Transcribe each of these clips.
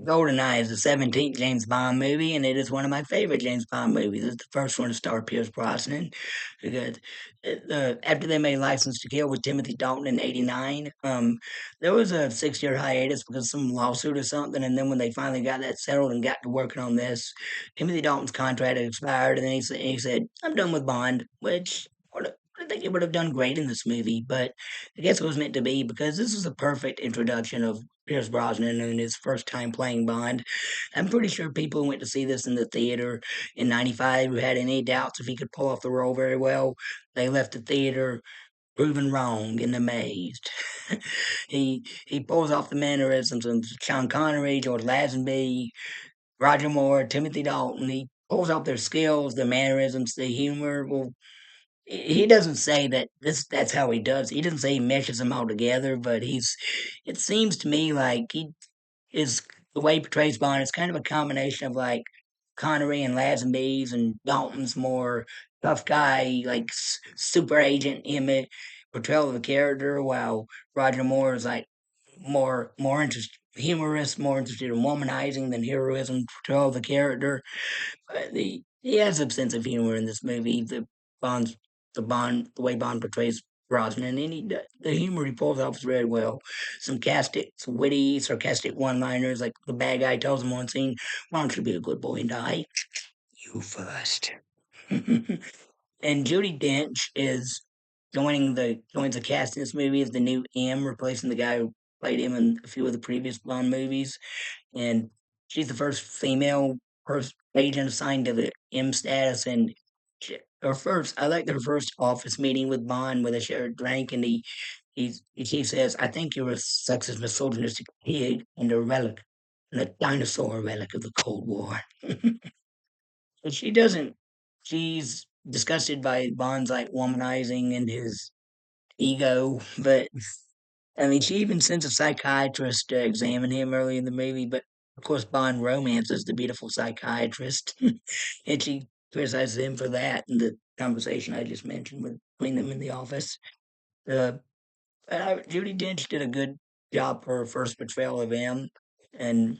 GoldenEye is the 17th James Bond movie, and it is one of my favorite James Bond movies. It's the first one to star Pierce Brosnan because after they made License to Kill with Timothy Dalton in '89, there was a 6 year hiatus because of some lawsuit or something. And then when they finally got that settled and got to working on this, Timothy Dalton's contract had expired, and then he said, "I'm done with Bond," which I think it would have done great in this movie, but I guess it was meant to be because this is a perfect introduction of Pierce Brosnan in his first time playing Bond. I'm pretty sure people who went to see this in the theater in '95 who had any doubts if he could pull off the role very well, they left the theater proven wrong and amazed. he pulls off the mannerisms of Sean Connery, George Lazenby, Roger Moore, Timothy Dalton. He pulls off their skills, their mannerisms, the humor. Well, he doesn't say that that's how he does. He doesn't say he meshes them all together, but it seems to me like he is the way he portrays Bond is kind of a combination of like Connery and Lazenby's and Dalton's more tough guy, like super agent image portrayal of the character, while Roger Moore is like more interested humorous, more interested in womanizing than heroism portrayal of the character. He has a sense of humor in this movie. Bond's the way Bond portrays Brosnan, and the humor he pulls off is very well. Some witty, sarcastic one-liners, like the bad guy tells him one scene, "Why don't you be a good boy and die? You first." And Judi Dench is joins the cast in this movie as the new M, replacing the guy who played him in a few of the previous Bond movies, and she's the first female agent assigned to the M status. And I like her first office meeting with Bond, where they share a drink, and she says, "I think you're a sexist, misogynistic pig and a dinosaur relic of the Cold War." But she doesn't. She's disgusted by Bond's like womanizing and his ego, but I mean, she even sends a psychiatrist to examine him early in the movie, but of course, Bond romances the beautiful psychiatrist, and she criticizes him for that in the conversation I just mentioned between them in the office. Uh, Judi Dench did a good job for her first portrayal of him, and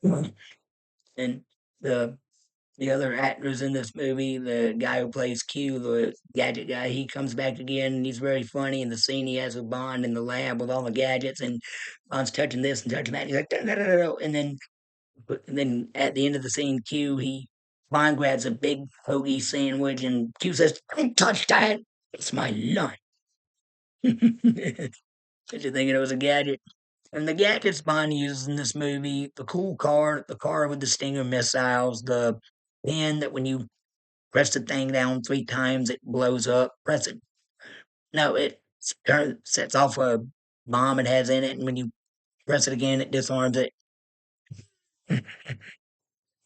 and the the other actors in this movie, the guy who plays Q, the gadget guy, he comes back again and he's very funny in the scene he has with Bond in the lab with all the gadgets and Bond's touching this and touching that. And he's like, "Da, da, da, da," and then at the end of the scene, Bond grabs a big hoagie sandwich and Q says, "Don't touch that. It's my lunch." Did you think it was a gadget? And the gadgets Bond uses in this movie, the cool car, the car with the Stinger missiles, the pen that when you press the thing down 3 times, it blows up. Press it. No, sets off a bomb it has in it, and when you press it again, it disarms it.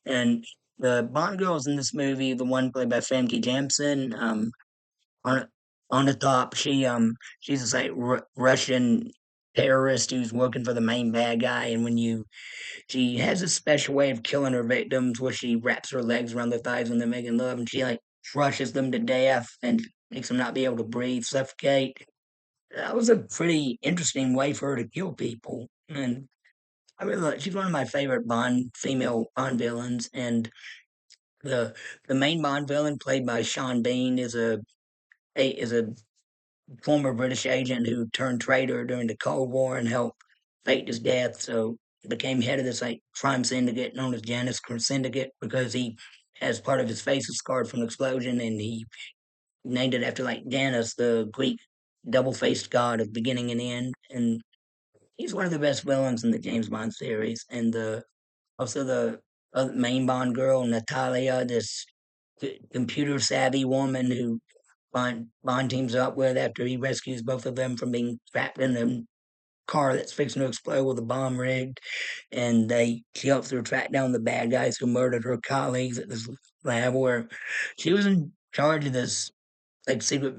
And the Bond girls in this movie, the one played by Famke Janssen, on on the top, she's this like Russian terrorist who's working for the main bad guy, and she has a special way of killing her victims where she wraps her legs around their thighs when they're making love, and she like crushes them to death and makes them not be able to breathe, suffocate. That was a pretty interesting way for her to kill people, and I really she's one of my favorite female Bond villains, and the the main Bond villain played by Sean Bean is a former British agent who turned traitor during the Cold War and helped fake his death. So became head of this like crime syndicate known as Janus Syndicate because he has part of his face is scarred from an explosion, and he named it after like Janus, the Greek double-faced god of beginning and end. And he's one of the best villains in the James Bond series. And the main Bond girl, Natalia, this computer savvy woman who Bond teams up with after he rescues both of them from being trapped in a car that's fixing to explode with a bomb rigged, and she helps her track down the bad guys who murdered her colleagues at this lab where she was in charge of this like secret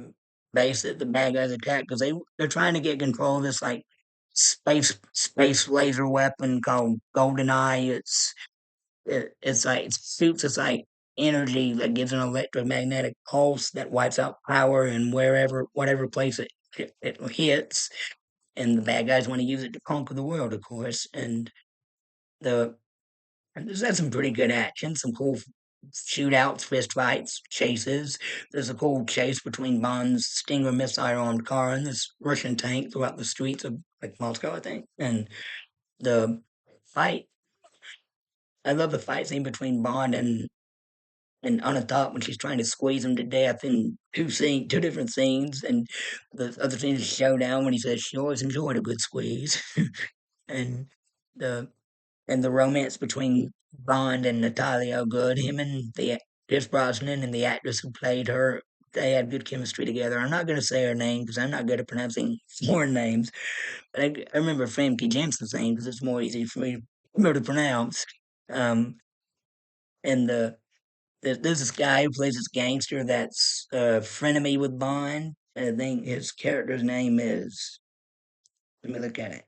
base that the bad guys attacked because they're trying to get control of this like space laser weapon called GoldenEye. It's like it shoots this like energy that gives an electromagnetic pulse that wipes out power in whatever place it hits. And the bad guys want to use it to conquer the world, of course. And The There's had some pretty good action, some cool shootouts, fist fights, chases. There's a cool chase between Bond's Stinger missile armed car and this Russian tank throughout the streets of like Moscow, I think. And the fight, I love the fight scene between Bond and Anatop when she's trying to squeeze him to death in two different scenes. And the other scene is a showdown when he says she always enjoyed a good squeeze. and the and the romance between Bond and Natalia Good, him and the Pierce Brosnan and the actress who played her, they had good chemistry together. I'm not going to say her name because I'm not good at pronouncing foreign names, but I remember Famke Jansson's name because it's more easy for me to pronounce. Um, and there's this guy who plays this gangster that's frenemy with Bond. I think his character's name is. Let me look at it.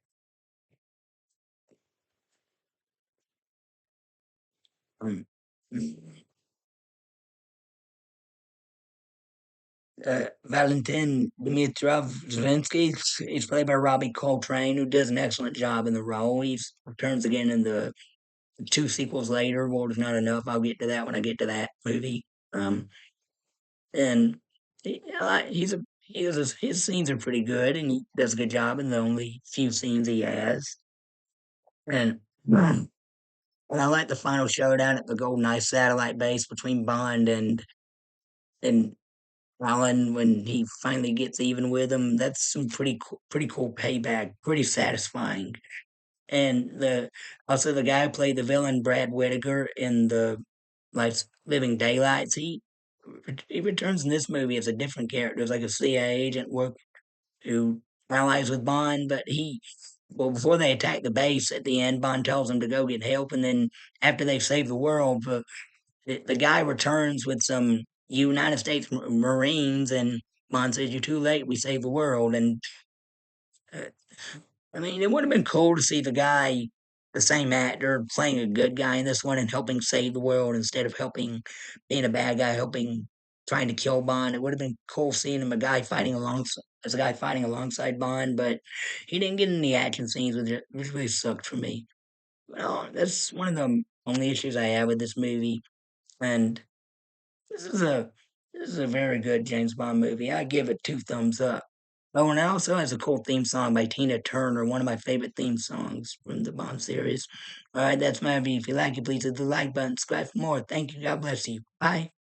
Um, Valentin Dimitrov Zelensky. He's played by Robbie Coltrane, who does an excellent job in the role. He returns again in the two sequels later. World is not enough. I'll get to that when I get to that movie. And he's a his scenes are pretty good, and he does a good job in the only few scenes he has. And and I like the final showdown at the GoldenEye satellite base between Bond and Alan when he finally gets even with him. That's some pretty cool payback, pretty satisfying. And the also the guy who played the villain, Brad Whitaker, in the like Living Daylights, he returns in this movie as a different character, as like a CIA agent work who allies with Bond, but before they attack the base at the end, Bond tells him to go get help, and then after they've saved the world, the guy returns with some United States Marines, and Bond says, "You're too late. We saved the world." And uh, I mean, it would have been cool to see the same actor, playing a good guy in this one and helping save the world instead of helping being a bad guy, helping trying to kill Bond. It would have been cool seeing him as a guy fighting alongside Bond, but he didn't get any action scenes, which really sucked for me. Well, that's one of the only issues I have with this movie. And this is a this is a very good James Bond movie. I give it two thumbs up. Oh, and it also has a cool theme song by Tina Turner, one of my favorite theme songs from the Bond series. All right, that's my review. If you like it, please hit the like button, subscribe for more. Thank you. God bless you. Bye.